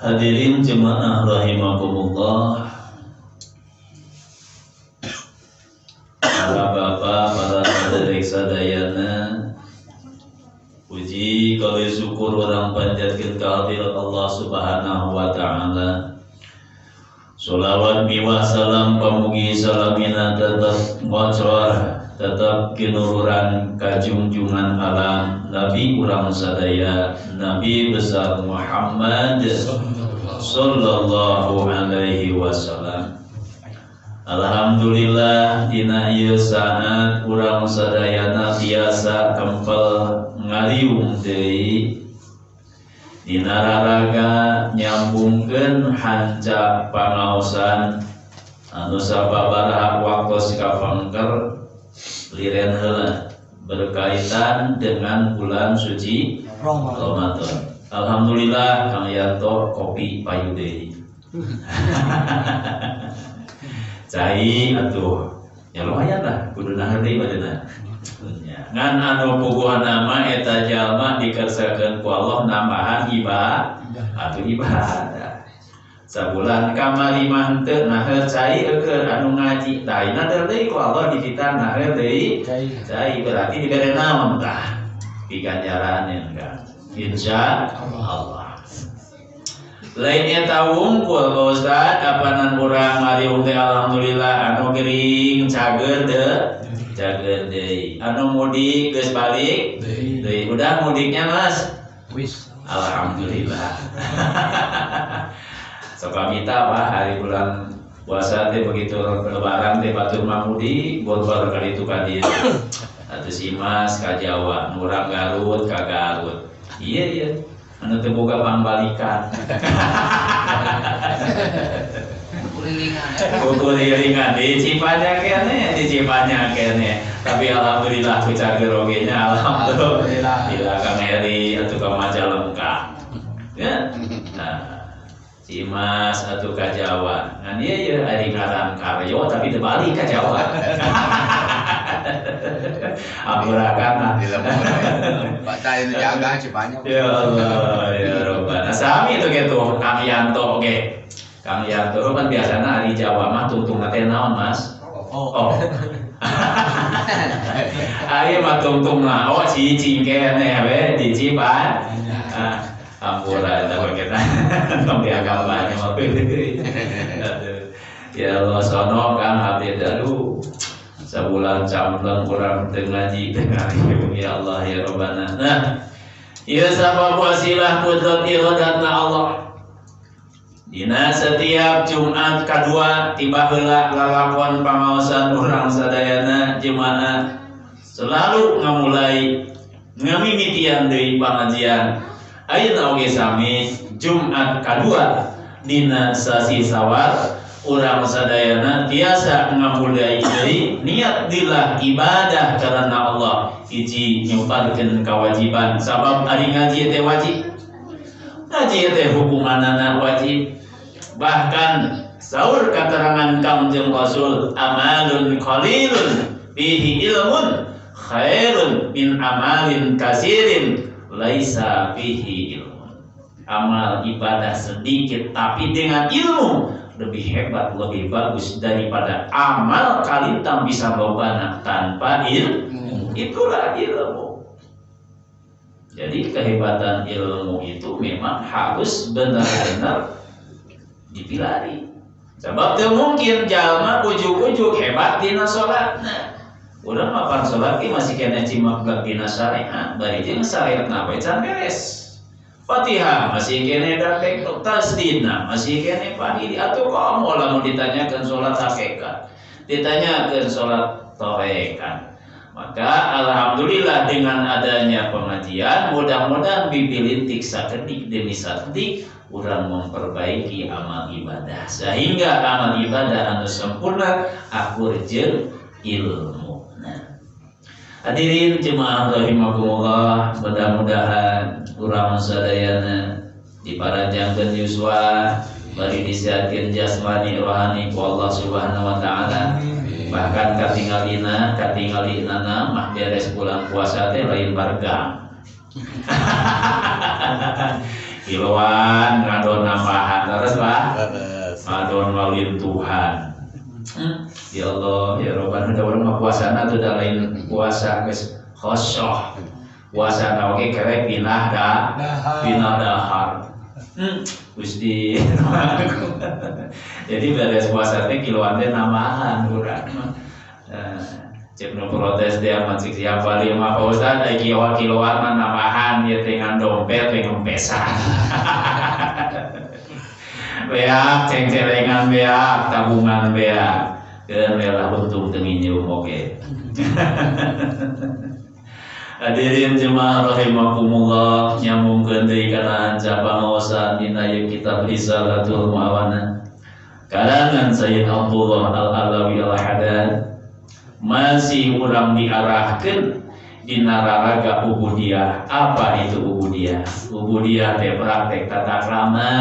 Hadirin jemaah rahimakumullah, para bapak, para hadirin sadayana, puji kali syukur orang panjatkeun kehadirat Allah Subhanahu wa taala. Sholawat miwah salam pamugi salamina tetap mocorah, tetap kinururan kajungjungan alam Nabi urang sadaya, Nabi besar Muhammad sallallahu alaihi wasallam. Alhamdulillah dina ieu saat urang sadayana biasa kempel ngaliung deui dina raraga nyambungkeun hanca pangaosan anu sababaraha waktos kapangker liren heula berkaitan dengan bulan suci Ramadan. Alhamdulillah Kang Yanto kopi payu deui. Cai atuh ya lumayan lah kudu nahar deui badanna. Ngan anu puguhan nama eta jalma dikersakeun ku Allah nambahan ibadah. Sabulan kamari mah teu nahar cai eukeun anu ngaji. Tah ayeuna deui ku Allah dipitah nahar deui cai berarti dibere naon tah? Piganjaran kan. Insya Allah. Lainnya tahu ku Ustaz kapanan urang ngaliung teh alhamdulillah anu gering cager deui. Anu mudik geus balik deui. Udah mudiknya Mas? Wis. Alhamdulillah. Sok pamita Pak hari bulan puasa teh begitu lebaran teh batur mah mudik bor-bor kali itu ka dieu. Atuh si Mas ka Jawa, urang Garut ka Garut. Iya, anu teu boga pangbalikan. Kulilingan di Cipanyak kene. Tapi alhamdulillah ku cager oge nya alhamdulillah. Kang Heri atuh ka Majalengka. Ya. Nah, si Mas atuh ka Jawa. Ngan ieu ari ngaran Karyo tapi teu balik ka Jawa. Ampurakan Pak Cai nu jaga Cipanyak. Ya Allah ya Rabbana. Sami itu gitu Kang Yanto oge. Kang Yanto kan biasana ari Jawa mah tungtung teh naon Mas? Oh. Ari mah tungtung na cicing kene we di Cipan. Ampura eta kita. Tong diagamanya mah ya Allah sono Kang abdi dalu. Sebulan campleng kurang ngaji ya Allah ya Rabbana. Nah, ieu sabab wasilah kudrat iradatna Allah. Dina setiap Jumat kadua tiba heula lalakon pangaosan urang sadayana jemaah selalu ngamulai ngamimitian deui pangajian. Ayeuna oge sami Jumat kadua dina sasi Sawal urang sadayana biasa ngamulai deui niat dillah ibadah karena Allah hiji nyumpalkeun kewajiban sabab ari ngaji teh wajib. Ngaji teh hukumanana wajib. Bahkan saur katerangan Kangjeng Rasul amalun qalilun bihi ilmun khairun min amalin kasirin laisa bihi ilmun. Amal ibadah sedikit tapi dengan ilmu lebih hebat, lebih bagus daripada amal kalintang bisa lobana tanpa ilmu. Itulah ilmu. Jadi kehebatan ilmu itu memang harus benar-benar dipilari. Sebab teu mungkin jalma ujuk-ujuk hebat dina salatna. Urang mapan salat ge masih kena cimak dina syariat, bari jeung syariatna bae can beres. Fatihah masih kene datek tasdidna masih kene pahili atuh kamu lamun ditanyakeun salat hakikat ditanyakeun salat torekan maka alhamdulillah dengan adanya pengajian mudah-mudahan bibilintik sakedik demi sakedik urang memperbaiki amal ibadah sehingga amal ibadah anu sempurna akur jeung ilmu. Hadirin jemaah rahimakumullah, mudah-mudahan urang sadayana diparanjangkeun yuswa bari disehatkeun jasmani rohani ku Allah Subhanahu wa taala. Bahkan katingalina mah beres bulan puasa teh lain bargang. kiloan ngadon nambahan terus Pak Terus. ngadon maulid Tuhan. Ya Allah ya Rabbana da urang mah puasana teu da lain puasa geus khosyah. Puasana oge kerek pinah dahar. Gusti. Jadi beres puasa teh kiloan teh nambahan urang mah. Cek nu protes dia masih siapa dia mah Pak Ustaz ai kiloan mah nambahan ya teh ngan dompet teh ngempesan. Beak ceng-cerengan beak tabungan beak keun lah untung teu nginjum oge. Hadirin jemaah rahimakumullah nyambungkeun deui kana pangaosan dina ieu kitab Risalatul Muawana karangan Sayyid Abdullah Al-Alawi Al-Haddad masih urang diarahkeun dina raraga ubudiyah. Apa itu ubudiyah? Ubudiyah teh praktek tata krama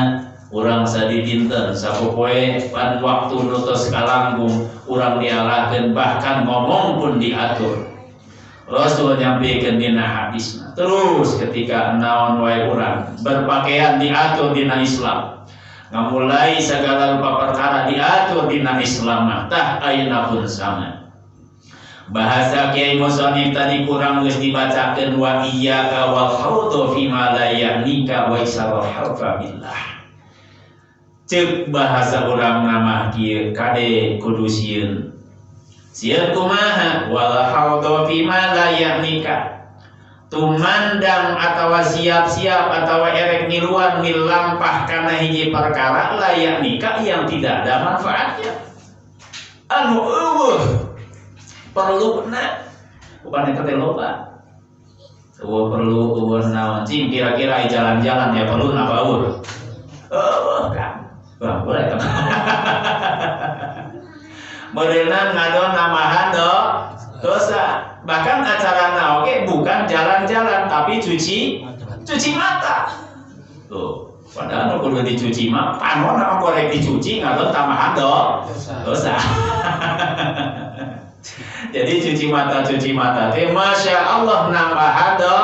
urang sadi dinten sapopoe pan waktu nu tos kalangkung urang diarahkeun bahkan ngomong pun diatur. Rasul nyampikeun dina hadisna. Terus ketika naon wae urang berpakaian diatur dina Islam. Ngamulai segala rupa perkara diatur dina Islam mah tah ayeuna pun sama. Bahasa Kiai Musonif tadi kurang geus dibacakeun wa iyyaka wal khawdu fi ma la ya'nika wa isarul harfa billah. Cek bahasa urang nama kieu kade kudu sieun. Sieun kumaha wal khawdu fi ma la ya'nika. Tumandang atawa siap-siap atawa erek niluan milampah kana hiji perkara la ya'nika yang tidak ada manfaatnya. Anu perlu benar bukan itu teh loba perlu naon cing kira-kira jalan-jalan ya perlu napa kan boleh kan modelan ngadon namahan dosa bahkan acarana oke bukan jalan-jalan tapi cuci mata tuh padahal kudu dicuci mah panon korek dicuci ngadon tamahan dosa. Jadi cuci mata teh masya Allah nambah ada.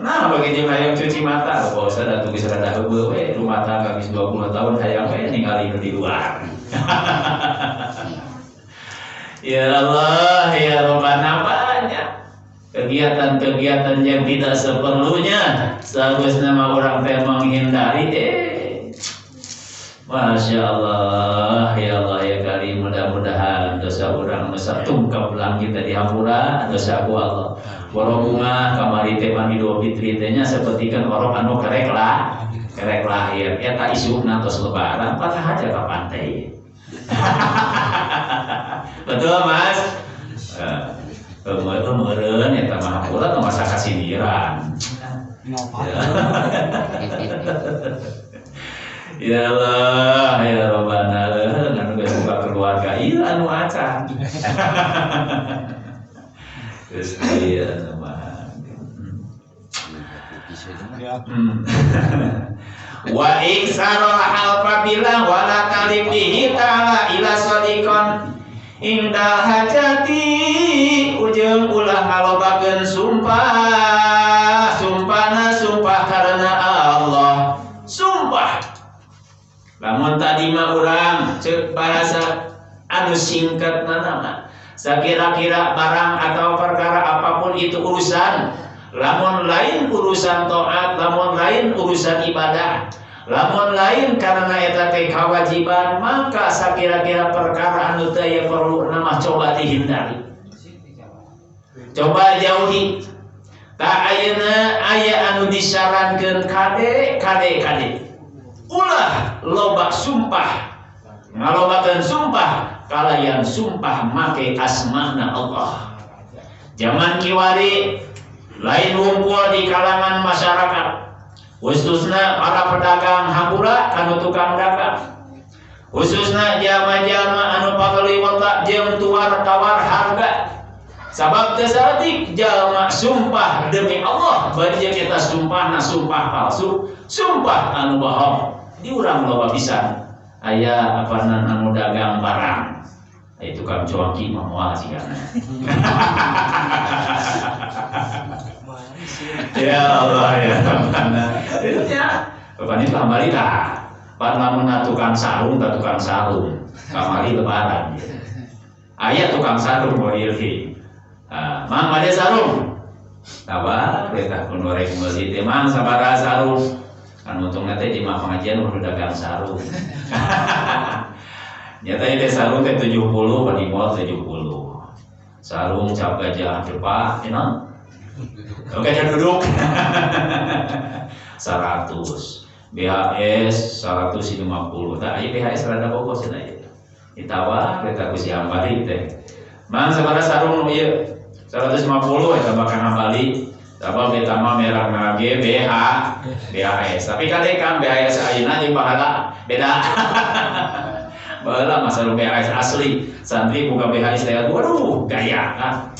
Nah bagi yang cuci mata, kalau saya tuh bisa ada hubung, rumah tangga bis 20 tahun hayang ninggalin di luar. Ya Allah ya Rabbana banyak kegiatan-kegiatan yang tidak seperlunya seharusnya orang teh menghindari. Masya Allah ya Allah ya Karim, mudah-mudahan dosa orang dosa tungkap ulang kita dihampura dosa ku Allah. Warobunga kamari teh Idul Fitri teh nya sapertikeun orang anu kerek lahir eta isukna tos lebaran patah aja ka pantai. Betul Mas? Meureun eta mah hampura teh masa kasindiran. Ya Allah, ya Rabbana, anu geus buka keluarga ieu anu acan. Geus ieu anu mah. Wa iksarul halfa billah wa la talib bihi ta'ala ila sadiqan indal hajati ujung ulah ngalobakeun sumpah karena Allah. Sumpah lamun tadi mah urang cek bahasa anu singkat nama sakira-kira barang atau perkara apapun itu urusan lamun lain urusan taat lamun lain urusan ibadah lamun lain karena eta teh kewajiban maka sakira-kira perkara anu teh ya perlu nama coba dihindari coba jauhi tak ayeuna aya anu disarankeun kade ulah loba sumpah ngalobakeun sumpah kalayan sumpah make asmana Allah. Zaman kiwari lain ngumpul di kalangan masyarakat khususna para pedagang hampura anu tukang dagang khususna jalma-jalma anu pagaliwata jeung tuwar-tawar harga sabab teu saeutik jalma sumpah demi Allah bari kita sumpahna sumpah palsu sumpah anu bohong diurang loba pisan aya apanan anu dagang barang aya tukang cuanki mah moal sigana Ya Allah ya mana ya Bapak ini kembali dah pan lamun tukang sarung kamari lebaran ayat tukang sarung mau ilhi mang ada sarung kabar kita kunorek masjid mang sabaraha sarung kan untung nanti di mah pengajian udah dagang sarung nyata ini sarung teh 70 di mall 70 sarung cap gajah depan enak gajah duduk 100 BHS 150 tak ayo BHS rada bogos cenah ieu ditawar kita ku siang balik teh mang sabaraha sarung ieu 150 eta bakal balik sabab eta mah merahna ge BHS tapi kadang BHS ayeuna jeung pahala beda baheula mah sarung BHS asli santri buka BHS teh waduh gaya kan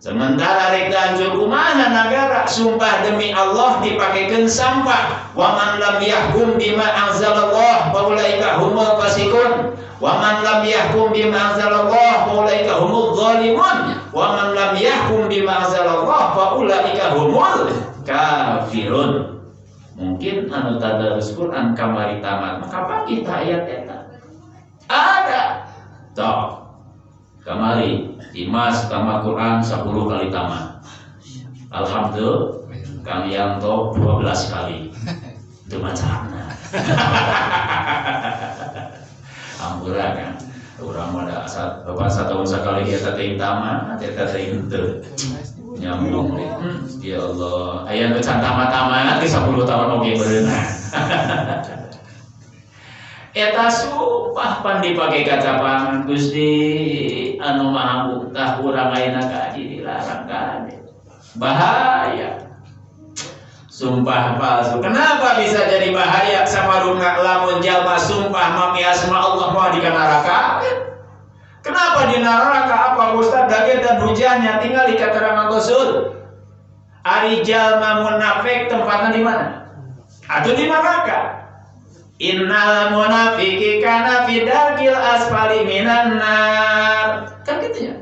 sementara rek hancur kumaha negara sumpah demi Allah dipakekeun sampah wa man lam yahkum bima anzalallah fa ulaika humul fasiqun wa man lam yahkum bima anzalallah fa ulaika humul zalimun wa man lam yahkum bima anzalallah fa ulaika humul kafirun. Mungkin anu tadarus Quran kamari tamat maka pagi ayat eta ada toh kamari Dimas tamat Quran 10 kali tamat. Alhamdulillah Kang Yanto 12 kali. Itu macamna. Ampura kan. Urang mah da satahun sakali kita teh tamat, eta teh henteu. Nyambung. Ya Allah, aya nu can tamat-tamat ge 10 tahun oge bereuna. Eta sumpah pan dipake kacapangan Gusti anu maha muktah urang ayeuna kaji dilarang kade. Bahaya. Sumpah palsu. Kenapa bisa jadi bahaya samaluna lamun jalma sumpah mami asma Allah mau di neraka? Kenapa di neraka apa Ustaz dage dan hujannya tinggal di keterangan Rasul. Ari jalma munafik tempatnya di mana? Atau di neraka? Innal munafiqi kana fi darkil asfali minan nar. Kan gitu ya.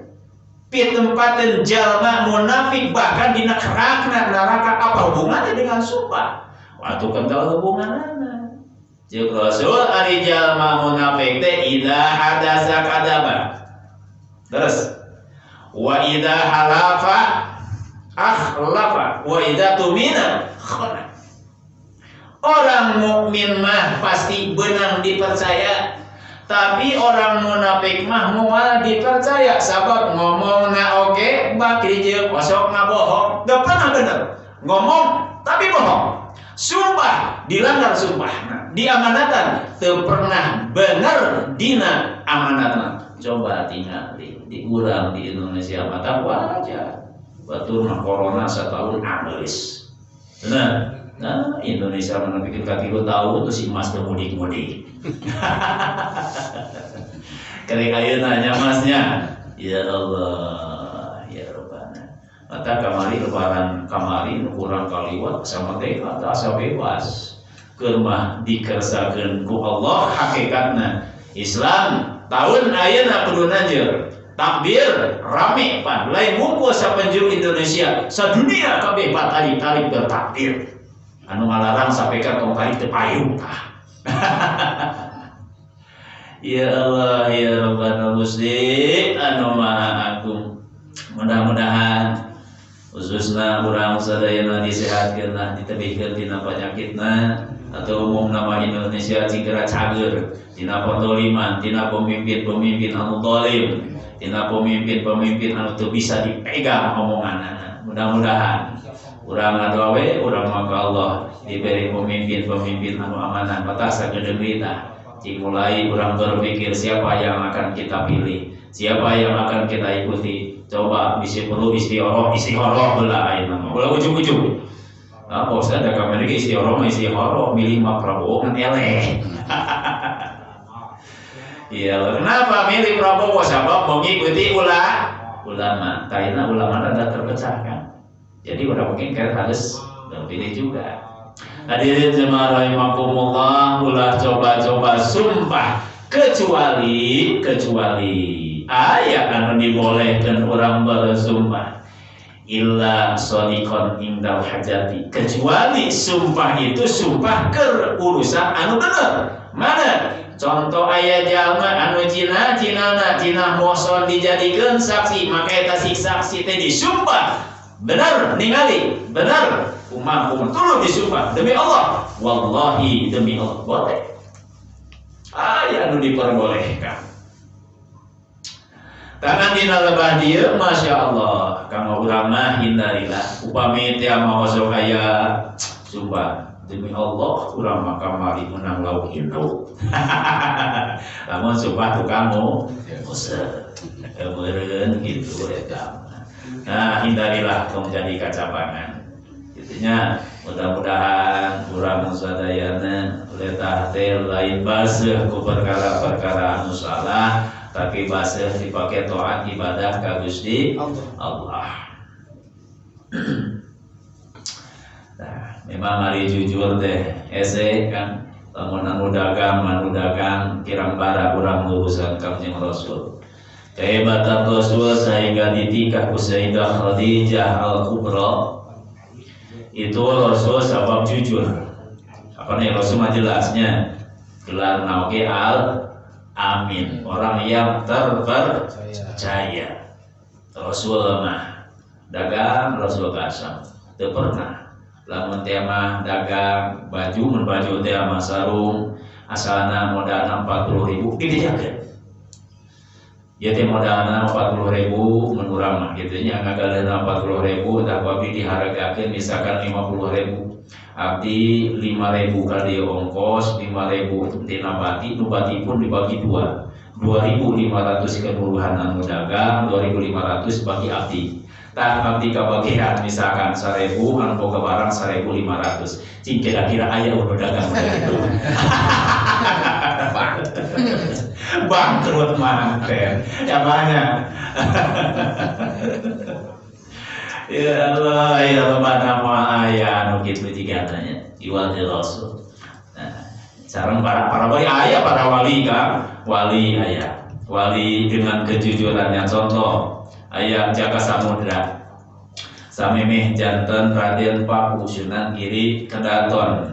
Pi tempaten jalma munafik bahkan di neraka apa hubungannya dengan sumpah? Waktu kental hubunganana. Jeung Rasul ari jalma munafik teh idza hadasa kadaba. Terus wa idza halafa akhlafa wa idza tumina khana. Orang mukmin mah pasti benang dipercaya, tapi orang munafik mah moal dipercaya. Sabab ngomongna oge bakri jeung kosokna bohong. Da pernah bener ngomong tapi bohong. Sumpah dilanggar sumpahna. Diamanatan teu pernah bener dina amanatna. Coba tingali di urang di Indonesia mata wajar. Batur mah corona setahun habis. Benar. Nah, Indonesia mana bikin kaki lu tahu tuh si Mas teu mudik-mudik. Kali ayeuna nya Masnya. Ya Allah, ya Rabbana. Mata kamari lebaran kamari kurang kaliwat sama teh asa bebas. Keur mah dikersakeun ku Allah hakikatna Islam tahun ayeuna kudu nanjeur. Takbir rame pan lain ngumpul sapenjuru Indonesia sadunia kabeh patali-tali bertakbir. Anu ngalarang sampaikan tong tarik teu payung tah. Ya Allah ya Rabbana Gusti anu Maha Agung. Mudah-mudahan khususna urang sadayana disehatkeun lah ditebihkeun tina panyakitna atau umum nama Indonesia cigera cager tina perdoliman tina pemimpin-pemimpin anu zalim tina pemimpin-pemimpin anu teu bisa dipegang omonganna. Mudah-mudahan urang ngadoa we urang maka Allah diberi pemimpin-pemimpin anu amanah mata sagedeung lita cing mulai urang berpikir siapa yang akan kita pilih siapa yang akan kita ikuti coba bisi perlu istihoroh belah ayeuna ulah ujug-ujug apa Ustaz da kamari istihoroh milih mah Prabowo kan eleh. Iya, kenapa milih Prabowo? Sebab mengikuti ulama. Karena ulama rada terpecah kan. Jadi orang mungkin harus pilih juga. Hadirin jemaah rahimakumullah, ulah coba-coba sumpah kecuali ayat anu dibolehkeun urang bersumpah. illa shadiqan indal hajati, kecuali sumpah itu sumpah keur urusan anu bener. Mana contoh ayat jalma anu cina moson dijadikeun saksi, maka eta si saksi teh disumpah bener ningali bener kumaha tuluy disumpah demi Allah, wallahi demi Allah boleh. Aya anu diperbolehkan. Tangan dina lebah dieu masya Allah, kanggo urang mah hindarilah. Upami teh mau sok aya sumpah demi Allah urang mah kamari menang lauk induk. Lamun sumpah tukang museur. Keureun gitu eta. Nah, hindarilah tong jadi kacabangan. Intinya mudah-mudahan urang sadayana letah teh lain baseuh ku perkara-perkara anu salah, tapi baseuh dipake taat ibadah ka Gusti Allah. Nah, memang hari jujur teh ese kan lamun anu dagang kirang bara urang urusan Kanjeng Rasul. Kehebatan Rasul sehingga ditikah ku Sayyidah Khadijah Al-Kubra. Itu Rasul sabab jujur. Apa nih Rasul mah jelasnya gelar nauke Al-Amin, orang yang terpercaya. Rasul mah dagang Rasul kasam teu pernah. Lamun teh mah dagang baju mun baju teh mah sarung asalna modalna 40.000 didijakeun. Ya teh modalna 40.000 mun urang mah kitu nya ngagaleuna 40.000 tah babi diharagakeun misalkan 50.000. Abdi 5.000 kali ongkos 5.000 tina bati, nu bati pun dibagi 2. 2.500 keseluruhan anu dagang, 2.500 bagi abdi. Tah abdi kabagian misalkan 1.000 anu boga barang 1.500. Cing kira-kira aya udah dagang gitu. Bangkrut manten. Ya banyak. Ya Allah, ya Allah, nama ayah anu kitu jigatanya iwal Rasul. Nah, sareng para wali ayah, para wali kan, wali ayah. Wali dengan kejujurannya, contoh ayah Jaka Samudra. Samemeh janten Raden Paku Sunan Giri Kedaton.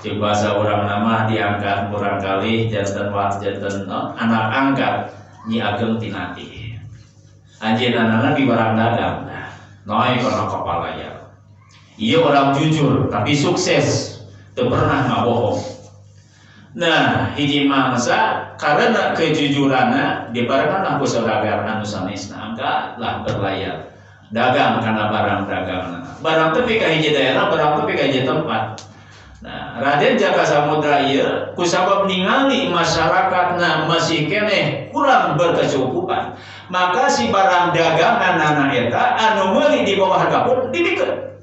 Di bahasa orang nama diangkat kurang kali janten anak angkat Nyi Ageng Tinati. Anjeun anak di barang dagang. Noy kono kepala ya. Iya orang jujur tapi sukses, teu pernah ngabohong. Nah, hiji mangsa karena kejujuranna dibarengan ku saudagar anu sanesna angka lah berlayar. Dagang karena barang dagangan. Barang teu ka hiji daerah, barang teu ka hiji tempat. Nah, Raden Jaka Samudra ieu kusabab ningali masyarakatna masih keneh kurang berkecukupan. Maka si barang dagangan anak eta anu meuli di bawah harga pun dibikeun.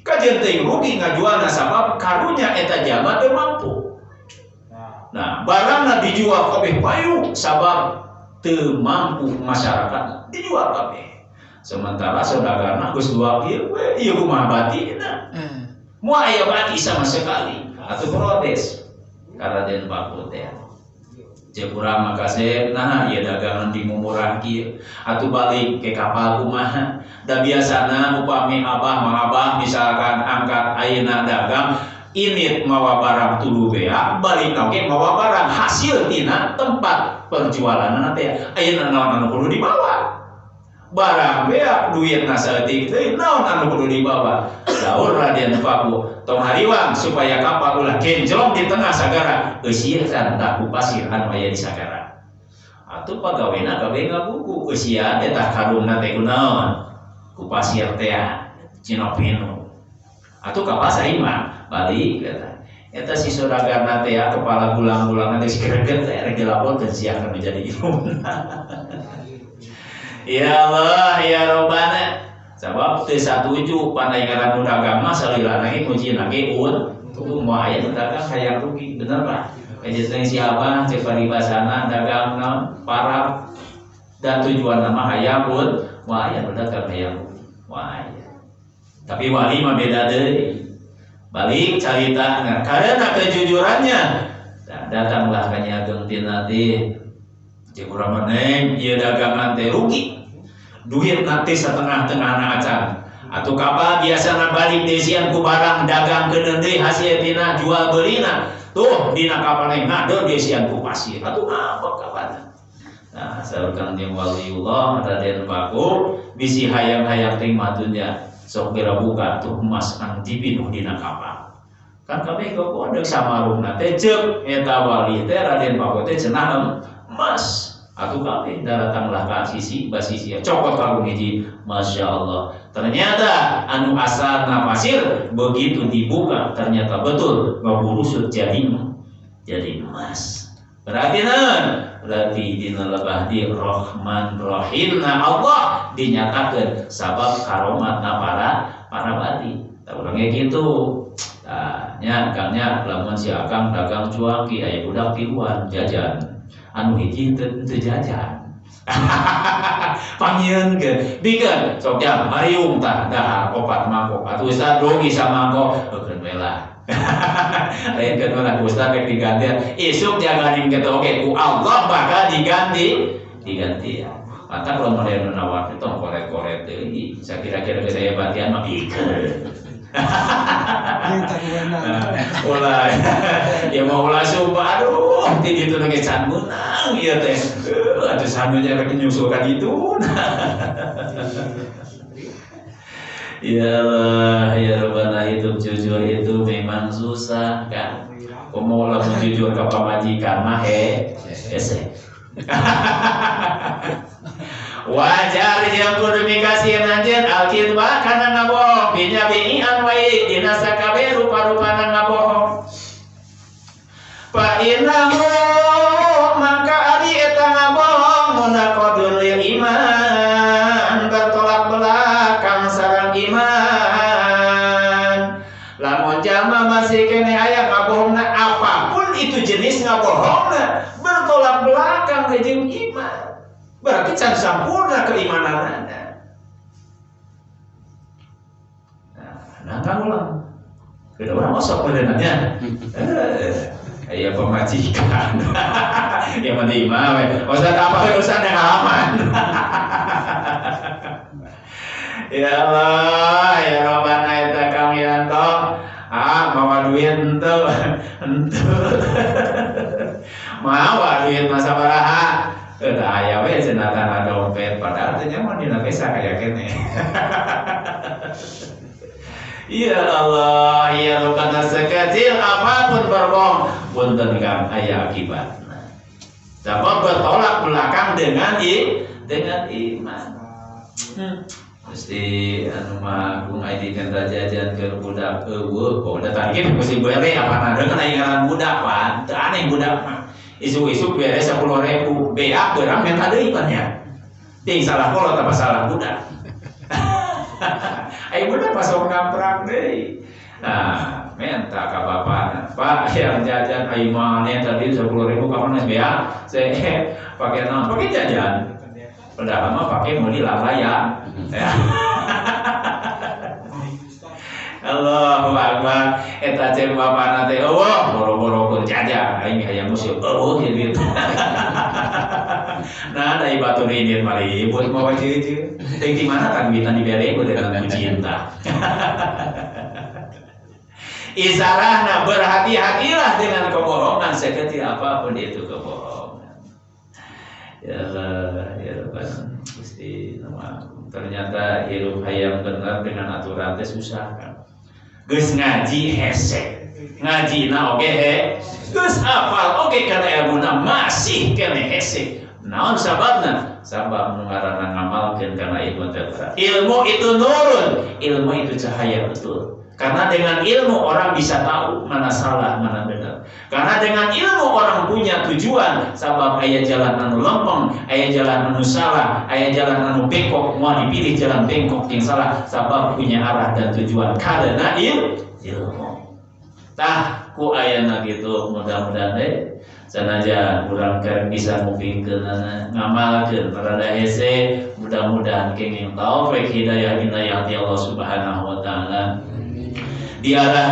Kajian teuing rugi ngajualna sabab karunya eta jalma teu mampu. Nah, barangna dijual kabeh payu sabab teu mampu masyarakat dijual kabeh. Sementara saudagarna geus dua kieu we ieu kumaha batina. Moal aya bati sama sekali atuh protes ka Raden Paku teh. Cek urang makasih, nah ieu dagangan dimumurah kieu atuh balik ke kapal kumaha. Da biasana upami abah misalkan angkat ayeuna dagang init mawa barang tuluy bea, balik oge mawa barang hasil tina tempat perjualanna teh. Ayeuna naon anu kudu dibawa? Barang bea duitna saeutik teh naon anu kudu dibawa? Daur Raden Paku, tong hariwang supaya kapal ulah genjlong di tengah sagara, geus ieu kan taku pasir anu aya di sagara. Atuh pagawena kabeh ngabuku, geus ieu teh tah karungna teh kunaon? Ku pasir teh cinopeno. Atuh ka pasar imah balik eta. Eta si saudagarna teh kepala gulang-gulangan teh sikereget teh rek dilaporkeun sia kana jadi ilmuna. Ya Allah, ya Rabbana. Sabab teu satuju pandayangan dagang mah salilana ge kunci lagi tuh mau aya dagang hayang rugi bener lah. Kajian siapa cek paribasana dagang naon parab dan tujuan nama hayang mau aya dagang hayang rugi. Wah aya. Tapi wali mah beda deui. Balik carita karena kejujurannya datanglah ka Nyi Ageng Tinati. Cek urang meneng ieu dagangan teh rugi. duit nanti setengah-tengah na acan atau kapa biasana balik desian ku barang dagang keun deui hasil tina jual beulina tuh dina kapaneh ngadeur desian ku pasir atuh ngapa kapana. Nah, saurkan jeung waliullah Raden Baku bisi hayang-hayang teh matunya sok kira buka tuh emas anu dibinuh dina kapal. Kan kabeh kok ada samarungna teh ceuk eta wali teh Raden Baku teh cenah emas. Atuh kabeh datanglah ka sisi basisi cokot kalung hiji, masya Allah. Ternyata anu asalna pasir begitu dibuka ternyata betul ngaburusut jadi emas. Berarti naon? Berarti dina lebah di Rahman Rahimna Allah dinyatakeun sabab karomatna para wali. Tah urang kitu. Tah nya kangnya lamun si akang dagang cuaki aya budak tiluan jajan. Anu hiji teu jajan. Pangieun ge bikeun sok jam mariung tah dahar 4 mangkok atuh Ustaz rugi samangkok eukeun we lah. Lain kan mana Ustaz rek diganti isuk jaganing kitu oke ku Allah bakal diganti ya. Mantap kalau modern nawar itu koret-koret deui sakira-kira gede batian mah bikeun. Ulah ya mau ulah sumpah aduh ti ditu ge can menang ieu teh atuh sanunya rek nyusul ka ditu. Ya Allah ya Rabbana hidup jujur itu memang susah kan. Komo lamun jujur ka pamajikan mah hese. Wajar jeung kudu mikasieun anjeun al-kidba kana ngabohong binyabi'an wae dina sakabe rupa-rupana ngabohong. Fa innahu maka ari eta ngabohong munaqadul iman bertolak belakang sareng iman. Lamun jalma masih kene aya ngabohongna apapun itu jenis ngabohongna bertolak belakang jeung iman. Berarti can sempurna keimananana. Nah, ulang. Kada urang osok beunanya. Aya pemajikan. Ya mah di imah we. Ustaz apa we Ustaz yang aman. Ya Allah, ya Rabbana eta kang yanto. Mawa duit henteu. Mawa duit mah sabaraha? Udah aya we cenah dompet padahal teh nyaman dina pesa kaya kene. Ya Allah, ya Rabbana sekecil apapun berbohong punten kang aya akibatna. Sebab bertolak belakang dengan iman. Mesti anu mah kung aya dikeun jajan ke budak eueuh kok da tadi ge mesti bere apana dengan ingaran budak pan teu aneh budak mah. Isuk-isuk beres 10.000 beak berang minta deui pan nya. Ting salah kolot apa salah budak. Ai budak pasok ngamprak deui. Nah, minta ka bapana, Pak, yang jajan ai mane tadi 10.000 kapan geus beak? Saya pakai naon? Pakai jajan. Padahal mah pakai meuli lalaya. Ya. Allahu Akbar. Eta cek bapana teh eueuh boro-boro keur jajan aing hayang musuh eueuh gitu. Nah, dari batu rindir mali buat mau cieu-cieu. Teh di mana kan kita dibere ku dengan cinta. Isarahna berhati-hatilah dengan kebohongan sekecil apapun itu kebohongan. Ya Allah, ya Rabbana Gusti nama. Ternyata hidup hayang benar dengan aturan teh susah kan. Geus ngaji hese. Ngajina oge geus hafal oge kana ilmuna masih kene hese. Naon sababna? Sabab nu ngaranna ngamalkeun kana ilmu teh. Ilmu itu nurun, ilmu itu cahaya betul. Karena dengan ilmu orang bisa tahu mana salah, mana benar. Karena dengan ilmu orang punya tujuan. Sabab aya jalan anu lempeng, aya jalan anu salah, aya jalan anu bengkok, mau dipilih jalan bengkok yang salah. Sabab punya arah dan tujuan karena ilmu. Tah ku ayana gitu mudah-mudahan deh. Sanaja urang keur bisa ngupingkeun ngamalkeun parada hese. Mudah-mudahan kenging taufik hidayah Allah Subhanahu wa taala. Diarah